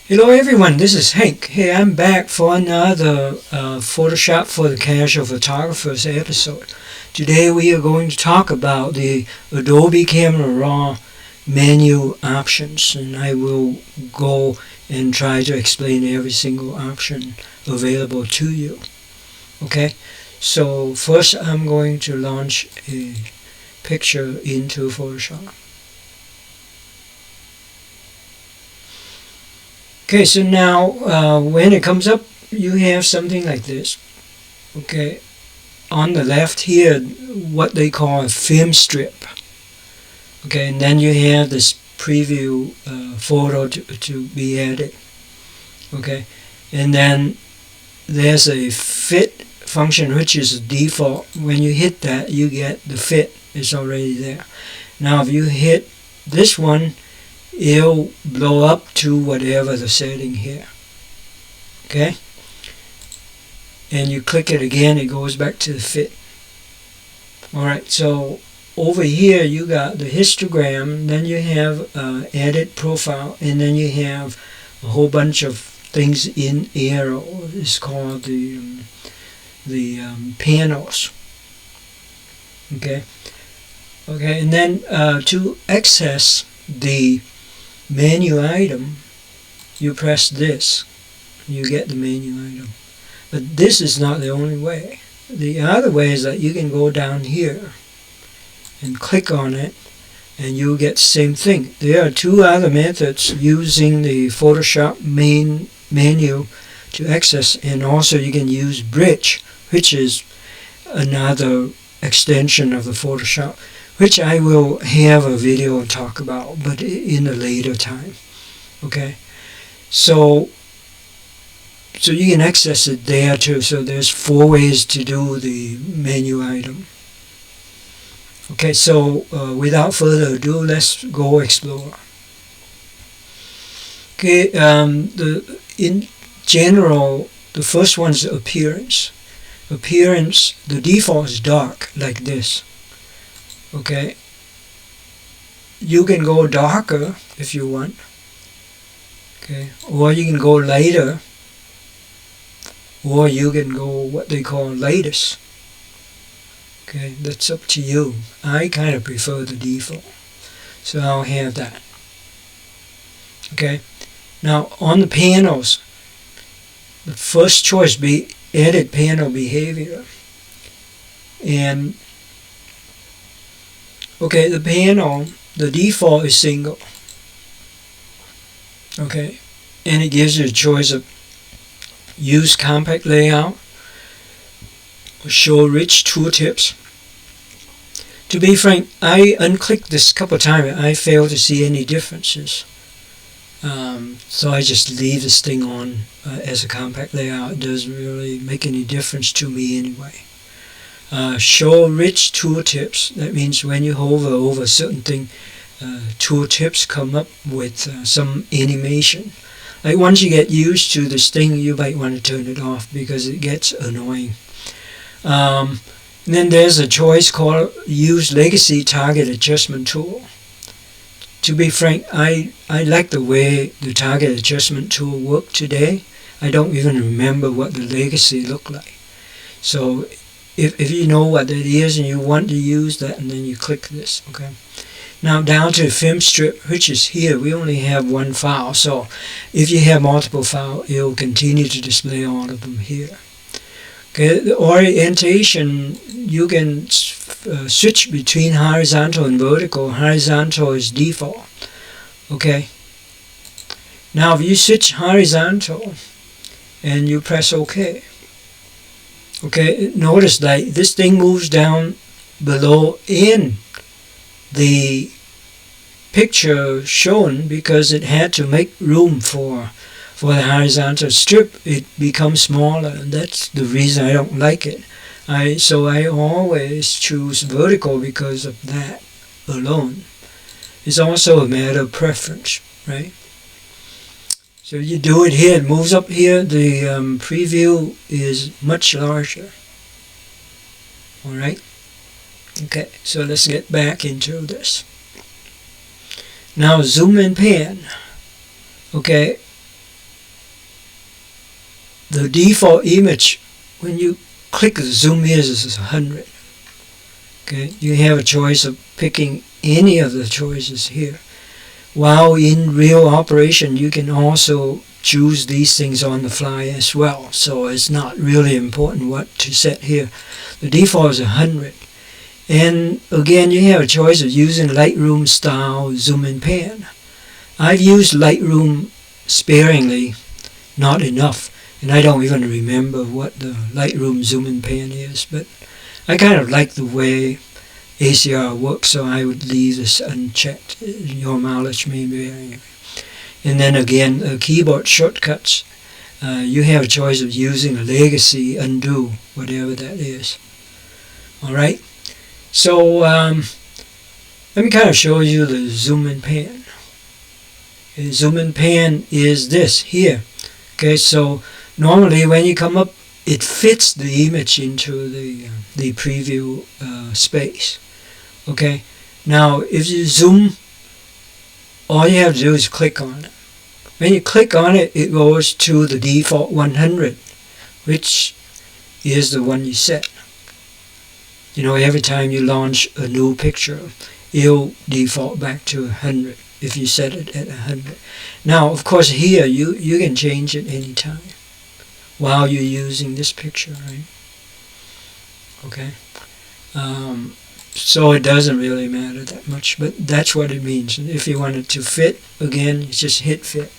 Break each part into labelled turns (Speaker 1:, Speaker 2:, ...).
Speaker 1: Hello everyone, this is Hank. Hey, I'm back for another Photoshop for the Casual Photographers episode. Today we are going to talk about the Adobe Camera Raw menu options, and I will go and try to explain every single option available to you. Okay, so first I'm going to launch a picture into Photoshop. Okay, so now when it comes up, you have something like this. Okay, on the left here, what they call a film strip. Okay, and then you have this preview photo to be added. Okay, and then there's a fit function, which is a default. When you hit that, you get the fit. It's already there. Now if you hit this one, it'll blow up to whatever the setting here. Okay, and you click it again, it goes back to the fit. Alright, so over here you got the histogram, then you have edit profile, and then you have a whole bunch of things in arrow. It's called the panels. Okay, and then to access the menu item, you press this, you get the menu item. But this is not the only way. The other way is that you can go down here and click on it, and you'll get the same thing. There are two other methods using the Photoshop main menu to access, and also you can use Bridge, which is another extension of the Photoshop, which I will have a video to talk about, but in a later time. Okay, so you can access it there too. So there's 4 ways to do the menu item. Okay, so without further ado, let's go explore. Okay, in general, the first one is appearance. Appearance, the default is dark, like this. Okay, you can go darker if you want. Okay, or you can go lighter, or you can go what they call lightest. Okay, that's up to you. I kind of prefer the default, so I'll have that. Okay, now on the panels, the first choice be edit panel behavior, and okay, the panel, the default is single. Okay, and it gives you a choice of use compact layout or show rich tooltips. To be frank, I unclicked this a couple of times. I failed to see any differences. So I just leave this thing on as a compact layout. It doesn't really make any difference to me anyway. Show rich tooltips. That means when you hover over a certain thing, tooltips come up with some animation. Like once you get used to this thing, you might want to turn it off because it gets annoying. Then there's a choice called Use Legacy Target Adjustment Tool. To be frank, I like the way the Target Adjustment Tool worked today. I don't even remember what the legacy looked like. So if you know what that is and you want to use that, and then you click this. Okay. Now down to the film strip, which is here. We only have one file, so if you have multiple files, it will continue to display all of them here. Okay, the orientation, you can switch between horizontal and vertical. Horizontal is default. Okay. Now if you switch horizontal and you press OK. Okay, notice that this thing moves down below in the picture shown because it had to make room for the horizontal strip. It becomes smaller, and that's the reason I don't like it. So I always choose vertical because of that alone. It's also a matter of preference, right? So you do it here, it moves up here, the preview is much larger. Alright? Okay, so let's get back into this. Now zoom and pan. Okay, the default image, when you click the zoom is 100. Okay, you have a choice of picking any of the choices here. While in real operation, you can also choose these things on the fly as well. So it's not really important what to set here. The default is 100. And again, you have a choice of using Lightroom style zoom and pan. I've used Lightroom sparingly, not enough, and I don't even remember what the Lightroom zoom and pan is, but I kind of like the way ACR works, so I would leave this unchecked. Your mileage may vary. And then again, keyboard shortcuts. You have a choice of using a legacy, undo, whatever that is. Alright, so let me kind of show you the zoom and pan. The zoom and pan is this here. Okay, so normally when you come up, it fits the image into the preview space. Okay, now if you zoom, all you have to do is click on it. When you click on it, it goes to the default 100, which is the one you set. You know, every time you launch a new picture, it'll default back to 100 if you set it at 100. Now, of course, here you can change it anytime while you're using this picture, right? Okay. So it doesn't really matter that much, but that's what it means. And if you want it to fit, again, you just hit fit.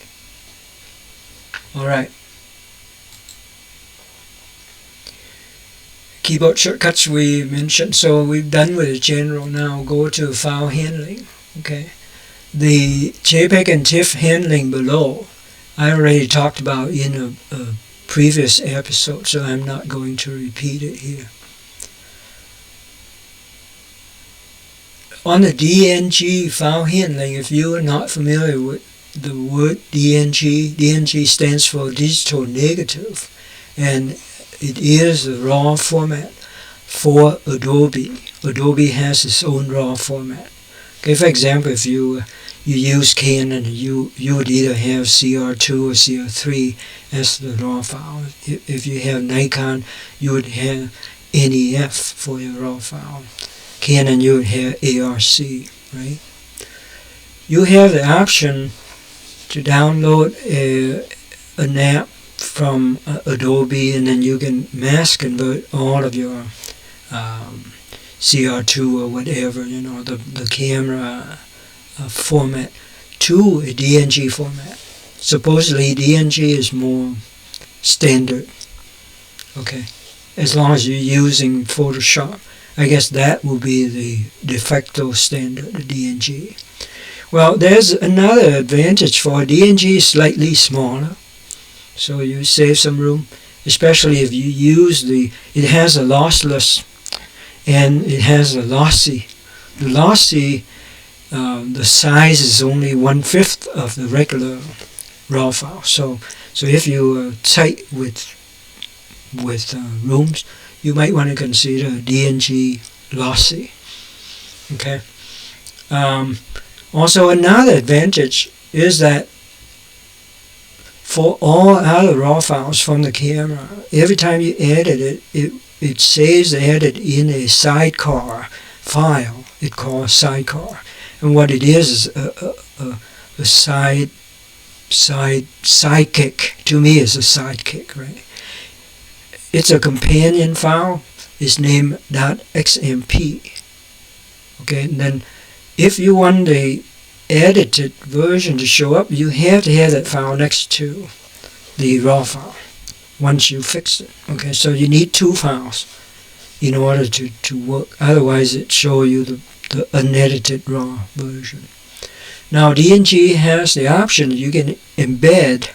Speaker 1: Alright. Keyboard shortcuts we mentioned, so we've done with the general. Now go to file handling. Okay. The JPEG and TIFF handling below, I already talked about in a previous episode, so I'm not going to repeat it here. On the DNG file handling, if you are not familiar with the word DNG, DNG stands for digital negative, and it is the raw format for Adobe. Adobe has its own raw format. Okay, for example, if you use Canon, you would either have CR2 or CR3 as the raw file. If you have Nikon, you would have NEF for your raw file. Canon, you would have ARC, right? You have the option to download an app from Adobe, and then you can mass convert all of your CR2 or whatever, you know, the camera format to a DNG format. Supposedly DNG is more standard. Okay, as long as you're using Photoshop, I guess that will be the de facto standard, the DNG. Well, there's another advantage for DNG is slightly smaller, so you save some room, especially if you use it has a lossless and it has a lossy. The lossy, the size is only 1/5 of the regular raw file. So if you are tight with rooms, you might want to consider DNG lossy. Okay. Also, another advantage is that for all other raw files from the camera, every time you edit it, it saves the edit in a sidecar file. It calls sidecar, and what it is a sidekick. To me, is a sidekick, right? It's a companion file. It's named .xmp. Okay, and then if you want the edited version to show up, you have to have that file next to the raw file once you fix it. Okay, so you need two files in order to work. Otherwise, it shows you the unedited raw version. Now, DNG has the option that you can embed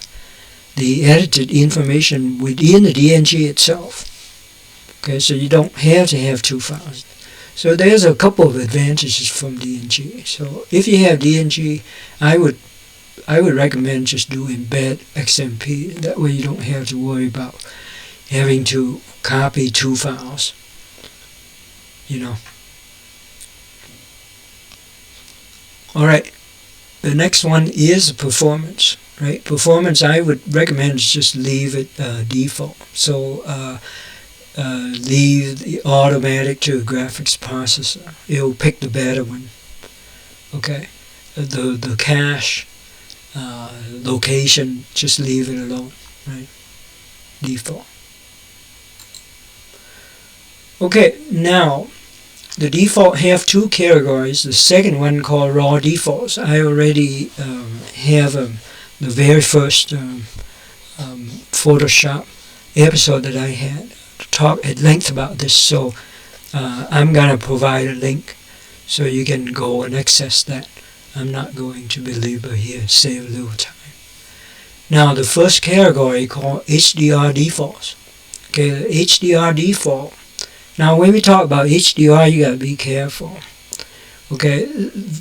Speaker 1: the edited information within the DNG itself. Okay, so you don't have to have two files. So there's a couple of advantages from DNG. So if you have DNG, I would recommend just do embed XMP. That way you don't have to worry about having to copy two files. You know. Alright, the next one is performance. right? Performance, I would recommend just leave it default. So leave the automatic to graphics processor. It'll pick the better one. Okay, the cache location, just leave it alone, right? Default. Okay, now the default have two categories. The second one called raw defaults. I already have the very first Photoshop episode that I had talk at length about this, so I'm gonna provide a link so you can go and access that. I'm not going to belabor here, save a little time. Now the first category called HDR defaults. Okay, the HDR default. Now when we talk about HDR, you gotta be careful. Okay,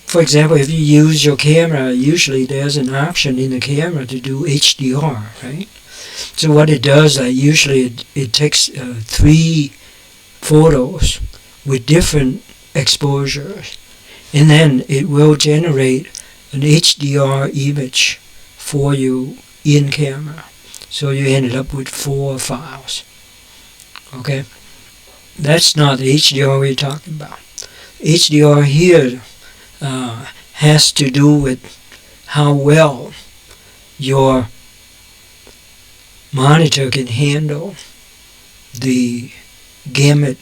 Speaker 1: for example, if you use your camera, usually there's an option in the camera to do HDR, right? So what it does, usually it takes 3 photos with different exposures, and then it will generate an HDR image for you in camera. So you ended up with 4 files. Okay, that's not the HDR we're talking about. HDR here has to do with how well your monitor can handle the gamut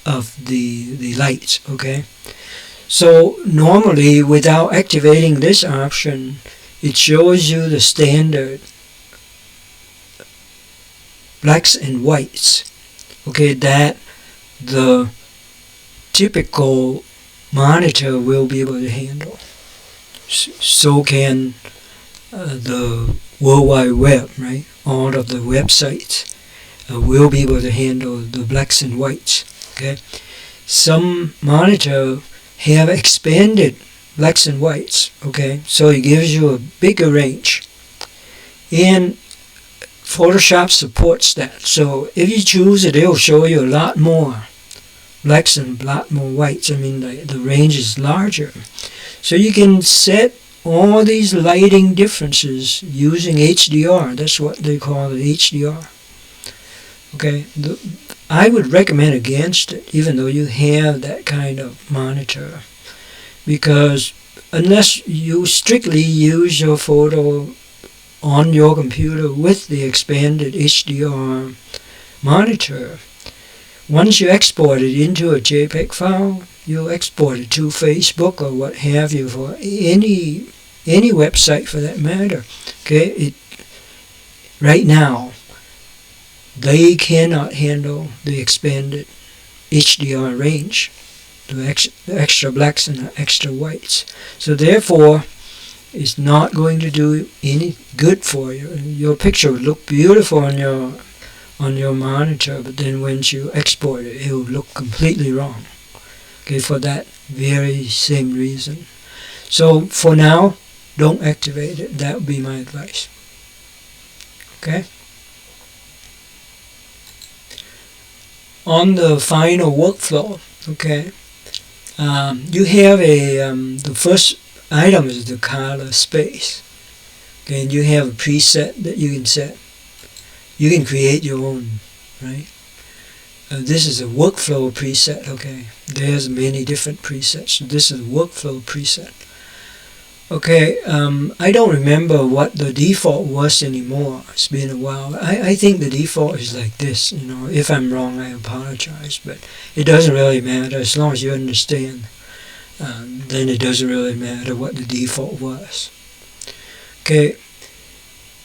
Speaker 1: of the lights. Okay, so normally without activating this option, it shows you the standard blacks and whites, okay, that the typical monitor will be able to handle. So can the World Wide Web, right? All of the websites will be able to handle the blacks and whites. Okay, some monitor have expanded blacks and whites. Okay, so it gives you a bigger range, and Photoshop supports that. So if you choose it, it'll show you a lot more blacks and a lot more whites. I mean, the range is larger. So you can set all these lighting differences using HDR. That's what they call the HDR. Okay, I would recommend against it, even though you have that kind of monitor, because unless you strictly use your photo on your computer with the expanded HDR monitor, once you export it into a JPEG file, you'll export it to Facebook or what have you, for any website for that matter. Okay, right now they cannot handle the expanded HDR range, the extra blacks and the extra whites. So therefore, it's not going to do any good for you. Your picture would look beautiful on your monitor, but then once you export it, it will look completely wrong. Okay, for that very same reason. So for now, don't activate it. That would be my advice. Okay. On the final workflow, okay, you have the first item is the color space. Okay, and you have a preset that you can set. You can create your own, right? This is a workflow preset. Okay, there's many different presets. So this is a workflow preset. Okay, I don't remember what the default was anymore. It's been a while. I think the default is like this. You know, if I'm wrong, I apologize. But it doesn't really matter as long as you understand. Then it doesn't really matter what the default was. Okay.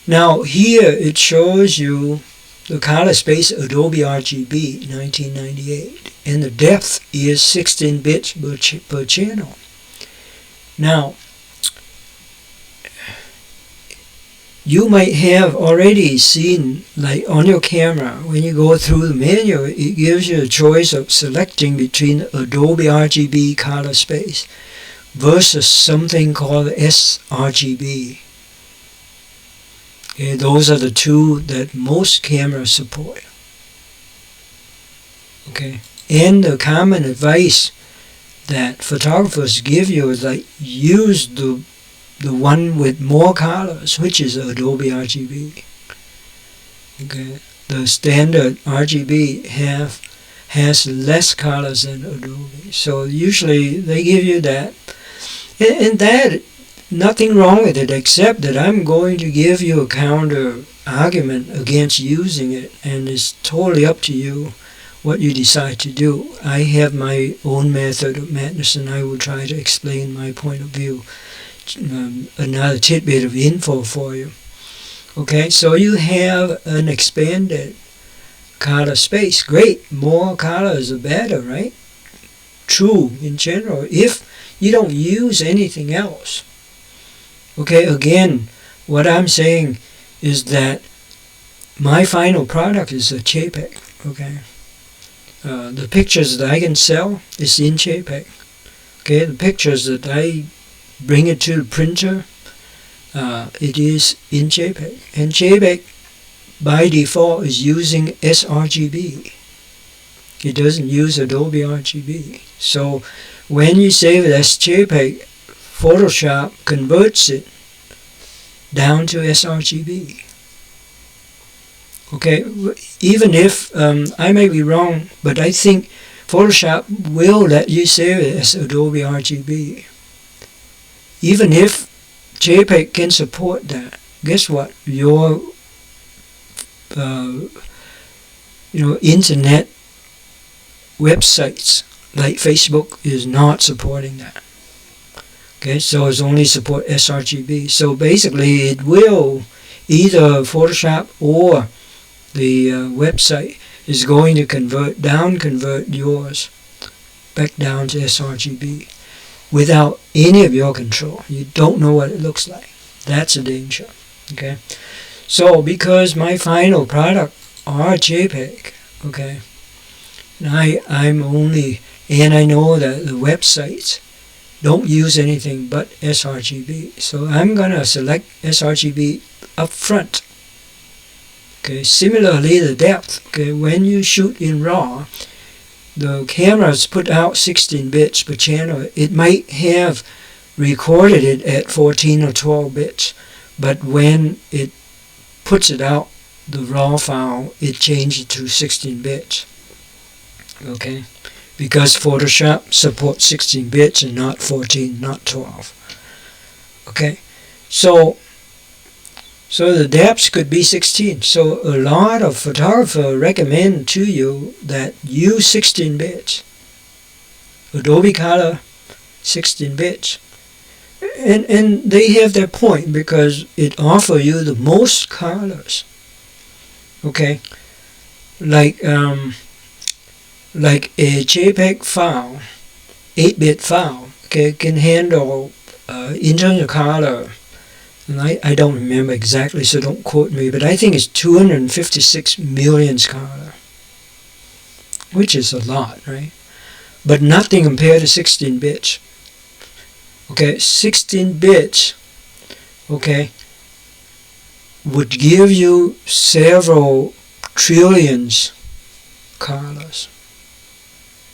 Speaker 1: Now here it shows you the color space Adobe RGB 1998, and the depth is 16 bits per channel. Now, you might have already seen, like on your camera, when you go through the menu, it gives you a choice of selecting between Adobe RGB color space versus something called sRGB. Okay, those are the two that most cameras support. Okay, and the common advice that photographers give you is like use the the one with more colors, which is Adobe RGB. Okay, the standard RGB has less colors than Adobe, so usually they give you that, and that, nothing wrong with it, except that I'm going to give you a counter argument against using it, and it's totally up to you what you decide to do. I have my own method of madness, and I will try to explain my point of view. Another tidbit of info for you. Okay, so you have an expanded color space. Great, more colors are better, right? True in general, if you don't use anything else. Okay, again, what I'm saying is that my final product is a JPEG. Okay, the pictures that I can sell is in JPEG. Okay, the pictures that I bring it to the printer, it is in JPEG, and JPEG by default is using sRGB. It doesn't use Adobe RGB. So when you save it as JPEG, Photoshop converts it down to sRGB. Okay, even if I may be wrong, but I think Photoshop will let you save it as Adobe RGB. Even if JPEG can support that, guess what? Your internet websites like Facebook is not supporting that. Okay, so it's only support sRGB. So basically, it will either Photoshop or the website is going to convert yours back down to sRGB without any of your control. You don't know what it looks like. That's a danger. Okay, so because my final product are JPEG, okay, and I'm only, and I know that the websites don't use anything but sRGB, so I'm gonna select sRGB up front. Okay, similarly the depth. Okay, when you shoot in RAW, the cameras put out 16 bits per channel. It might have recorded it at 14 or 12 bits, but when it puts it out, the RAW file, it changes to 16 bits. Okay, because Photoshop supports 16 bits and not 14, not 12. Okay, so the depth could be 16. So a lot of photographers recommend to you that use 16 bits. Adobe Color, 16 bits. And they have their point because it offers you the most colors. Okay, like a JPEG file, 8-bit file, okay, can handle in terms of color, and I don't remember exactly, so don't quote me, but I think it's 256 million color, which is a lot, right? But nothing compared to 16 bits. Okay, 16 bits, okay, would give you several trillions colors,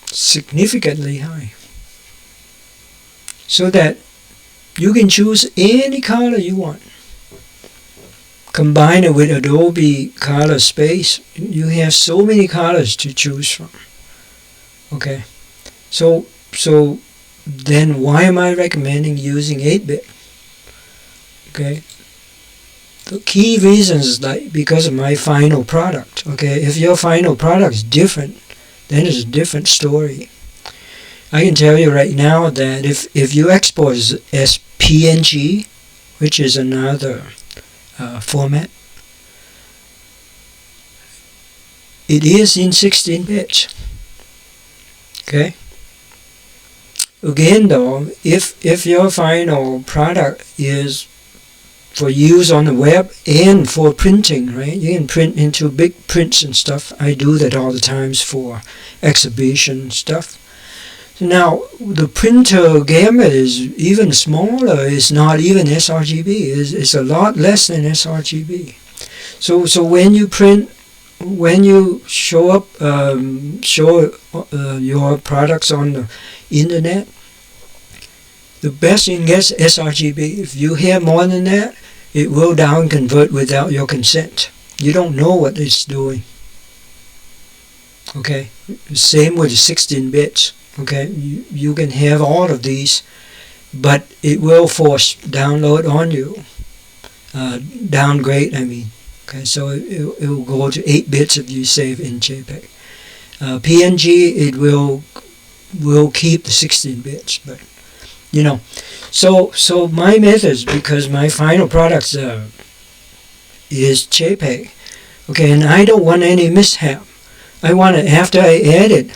Speaker 1: significantly high, so that you can choose any color you want. Combine it with Adobe Color Space, you have so many colors to choose from. Okay, so then why am I recommending using 8-bit? Okay, the key reasons is like because of my final product. Okay, if your final product is different, then it's a different story. I can tell you right now that if you export as PNG, which is another format, it is in 16 bits. Okay. Again, though, if your final product is for use on the web and for printing, right? You can print into big prints and stuff. I do that all the times for exhibition stuff. Now, the printer gamut is even smaller. It's not even sRGB. It's a lot less than sRGB. So when you print, when you show your products on the internet, The best you can get is sRGB. If you have more than that, it will down convert without your consent. You don't know what it's doing. Okay, same with 16 bits. Okay, you can have all of these, but it will force download on you. Downgrade, I mean. Okay, so it will go to 8 bits if you save in JPEG. PNG, it will keep the 16 bits, but you know. So my methods, because my final products is JPEG. Okay, and I don't want any mishap. I want it, after I edit,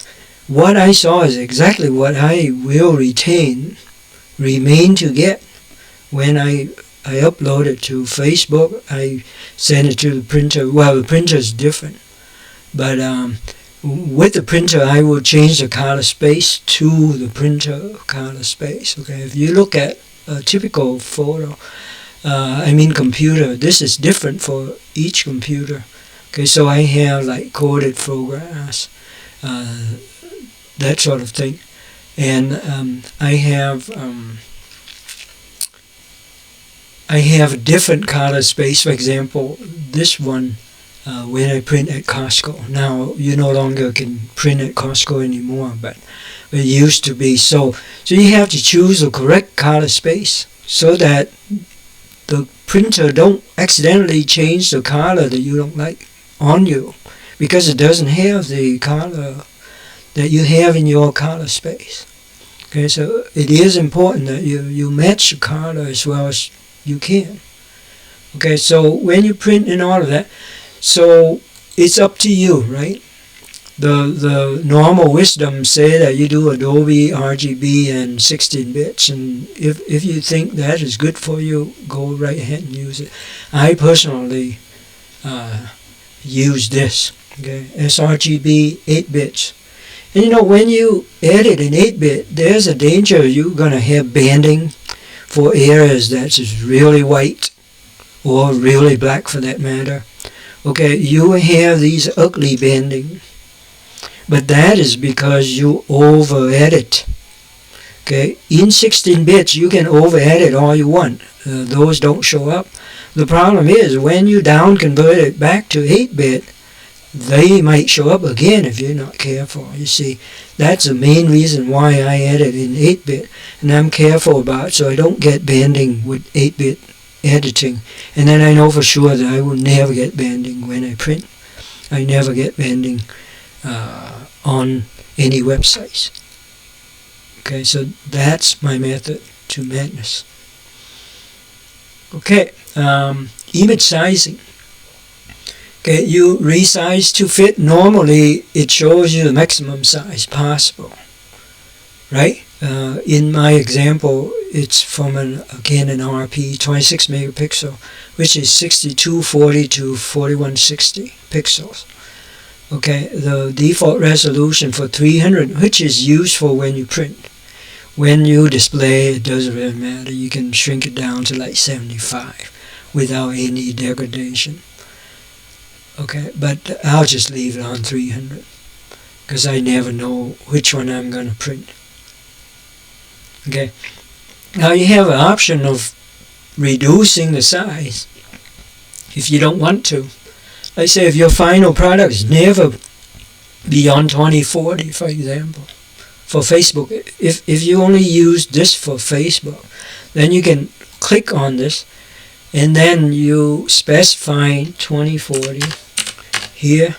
Speaker 1: what I saw is exactly what I will remain to get when I upload it to Facebook. I send it to the printer. Well, the printer is different, but with the printer I will change the color space to the printer color space. Okay, if you look at a typical photo, computer, this is different for each computer. Okay, so I have like coded photographs, that sort of thing, and I have a different color space. For example, this one, when I print at Costco. Now you no longer can print at Costco anymore, but it used to be. So you have to choose the correct color space so that the printer don't accidentally change the color that you don't like on you, because it doesn't have the color that you have in your color space. Okay, so it is important that you match the color as well as you can. Okay, so when you print and all of that, so it's up to you, right? The normal wisdom say that you do Adobe, RGB, and 16 bits, and if you think that is good for you, go right ahead and use it. I personally use this, okay, sRGB 8 bits. And you know, when you edit in 8-bit, there's a danger you're going to have banding for areas that's really white or really black for that matter. Okay, you have these ugly banding, but that is because you over edit. Okay, in 16 bits you can over edit all you want. Those don't show up. The problem is when you down convert it back to 8-bit, they might show up again if you're not careful. You see, that's the main reason why I edit in 8-bit, and I'm careful about it so I don't get banding with 8-bit editing. And then I know for sure that I will never get banding when I print. I never get banding on any websites. Okay, so that's my method to madness. Okay, image sizing. Okay, you resize to fit. Normally it shows you the maximum size possible, right? In my example, it's from an RP 26 megapixel, which is 6240 to 4160 pixels. Okay, the default resolution for 300, which is useful when you print. When you display, it doesn't really matter. You can shrink it down to like 75 without any degradation. Okay, but I'll just leave it on 300 because I never know which one I'm going to print. Okay, now you have an option of reducing the size if you don't want to. Like say if your final product is never beyond 2040, for example, for Facebook. If you only use this for Facebook, then you can click on this and then you specify 2040 here,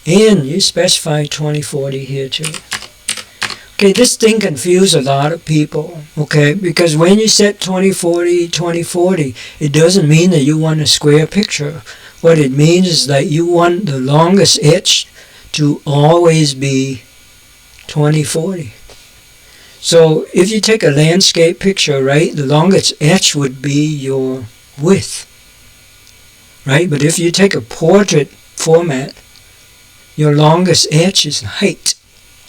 Speaker 1: and you specify 2040 here too. Okay, this thing confuses a lot of people, okay, because when you set 2040, it doesn't mean that you want a square picture. What it means is that you want the longest edge to always be 2040. So if you take a landscape picture, right, the longest edge would be your width, right? But if you take a portrait format, your longest edge is height.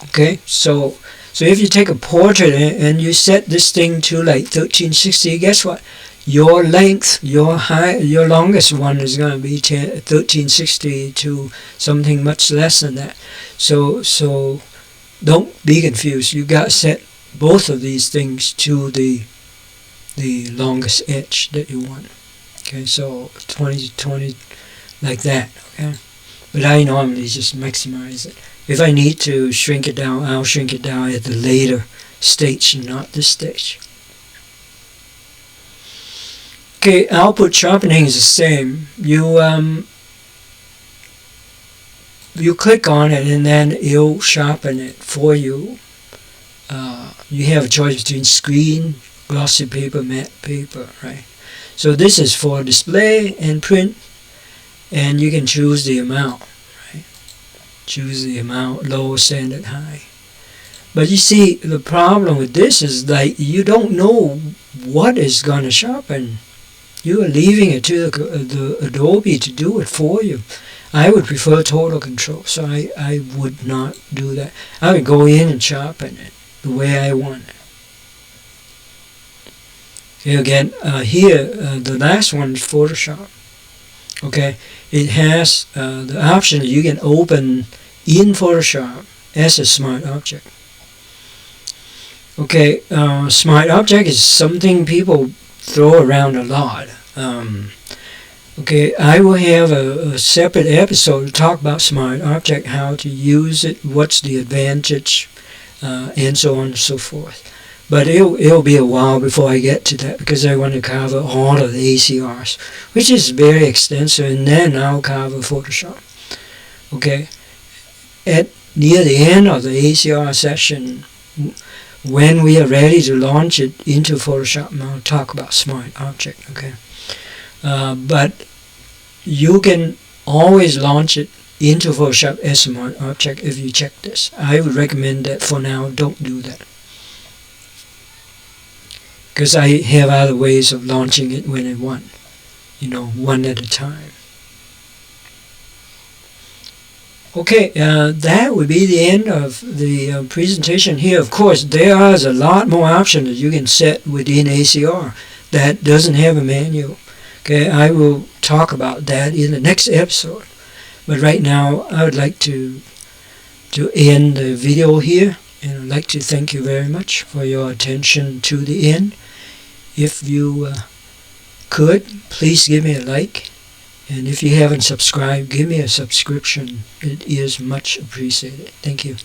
Speaker 1: Okay, so if you take a portrait and you set this thing to like 1360, guess what? Your length, your height, your longest one is going to be 1360 to something much less than that. So don't be confused. You got to set both of these things to the longest edge that you want. Okay, so 20 to 20 like that. Okay, but I normally just maximize it. If I need to shrink it down, I'll shrink it down at the later stage, not this stage. Okay, output sharpening is the same. You click on it and then it'll sharpen it for you. You have a choice between screen, glossy paper, matte paper, right? So this is for display and print, and you can choose the amount, right? Choose the amount, low, standard, high. But you see, the problem with this is like you don't know what is going to sharpen. You are leaving it to the Adobe to do it for you. I would prefer total control, so I would not do that. I would go in and sharpen it the way I want it. Okay, again, here, the last one is Photoshop. Okay, it has the option that you can open in Photoshop as a smart object. Okay, smart object is something people throw around a lot. Okay, I will have a separate episode to talk about smart object, how to use it, what's the advantage, and so on and so forth. But it'll be a while before I get to that, because I want to cover all of the ACRs, which is very extensive, and then I'll cover Photoshop. Okay, near the end of the ACR session, when we are ready to launch it into Photoshop, I'll talk about smart object. Okay, but you can always launch it into Photoshop as smart object if you check this. I would recommend that for now. Don't do that, because I have other ways of launching it when I want, one at a time. Okay, that would be the end of the presentation here. Of course, there is a lot more options that you can set within ACR that doesn't have a menu. Okay, I will talk about that in the next episode. But right now, I would like to end the video here, and I'd like to thank you very much for your attention to the end. If you could, please give me a like, and if you haven't subscribed, give me a subscription. It is much appreciated. Thank you.